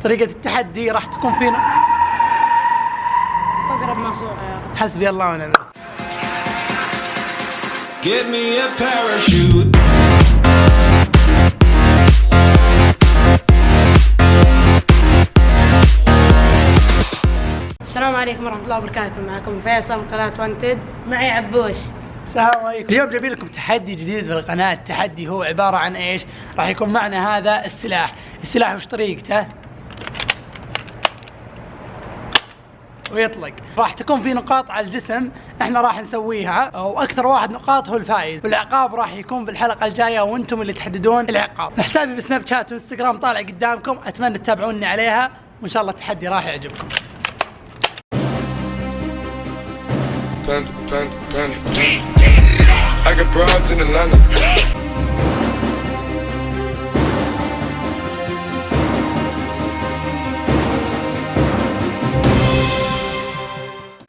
طريقة التحدي راح تكون فينا اقرب ماسورة يا رب. حسبي الله ونعم. Give me a parachute. السلام عليكم ورحمة الله وبركاته، معكم فيصل من قناة وانتد، معي عبوش. السلام عليكم. اليوم جايبين لكم تحدي جديد في القناة. التحدي هو عبارة عن ايش؟ راح يكون معنا هذا السلاح وش طريقته؟ ويطلق. راح تكون في نقاط على الجسم احنا راح نسويها، واكثر واحد نقاط هو الفائز، والعقاب راح يكون بالحلقة الجاية وانتم اللي تحددون العقاب. حسابي بسناب شات وانستغرام طالع قدامكم، اتمنى تتابعوني عليها وان شاء الله التحدي راح يعجبكم. I got broads in Atlanta.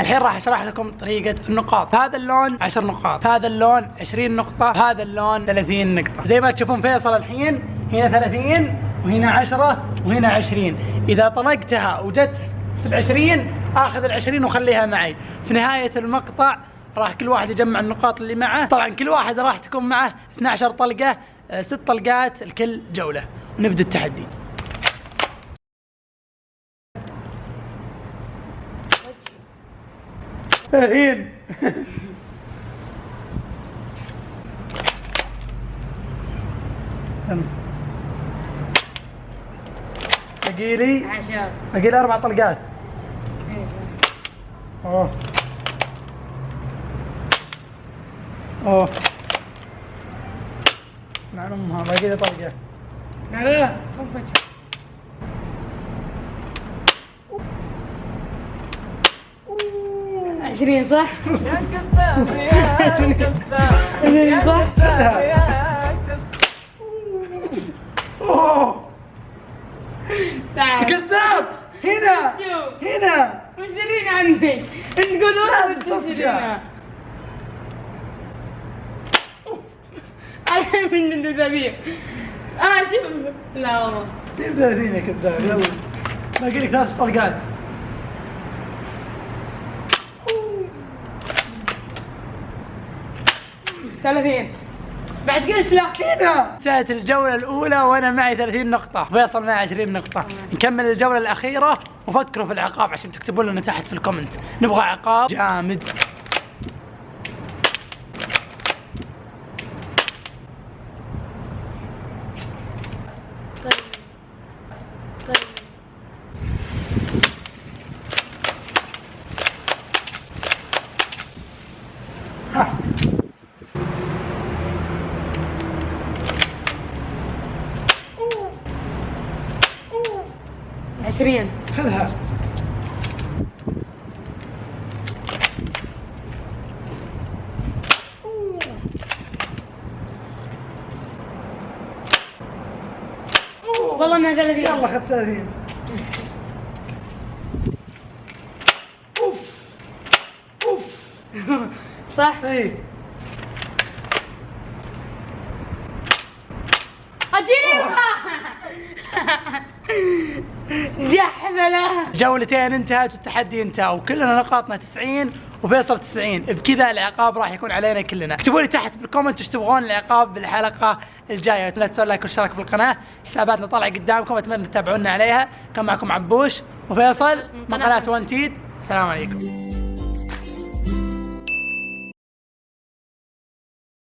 الحين راح اشرح لكم طريقة النقاط. هذا اللون 10 نقاط، هذا اللون 20 نقطة، هذا اللون 30 نقطة. زي ما تشوفون فيصل الحين هنا 30 وهنا 10 وهنا 20. إذا طلقتها وجت في ال20 آخذ ال20 وخليها معي. في نهاية المقطع راح كل واحد يجمع النقاط اللي معه. طبعا كل واحد راح تكون معه 12 طلقة، 6 طلقات لكل جولة. ونبدأ التحدي. هين باقي لي 4 طلقات. اوه نعم امها باقي لي طلقة. لا 20 صح؟ يا كذاب يا كذاب 20 صح؟ يا كذاب. اوه تعال كذاب. هنا وش درين عني؟ انت تقول لازم وصلت تصقع. الحين من ذبيح. شوف لا والله كيف 30 يا كذاب؟ يلا باقي لك 3 طلقات. ثلاثين بعد قلت لا هنا انتهت الجولة الأولى وأنا معي 30 نقطة، فيصل معي 20 نقطة. نكمل الجولة الأخيرة وفكروا في العقاب عشان تكتبون لنا تحت في الكومنت. نبغى عقاب جامد. ها. 20 خذها. والله مع 30 يلا خذ 30. اوف صح؟ اي اجيبها جحفلة. جولتين انتهت والتحدي انتهى وكلنا نقاطنا 90 وفيصل 90. بكذا العقاب راح يكون علينا كلنا. اكتبوا لي تحت بالكومنت وش تبغون العقاب بالحلقة الجاية. لا تنسوا لايك واشتراك في القناة، حساباتنا طالعة قدامكم، اتمنى تتابعونا عليها. كان معكم عبوش وفيصل من قناة وانتيد. السلام عليكم.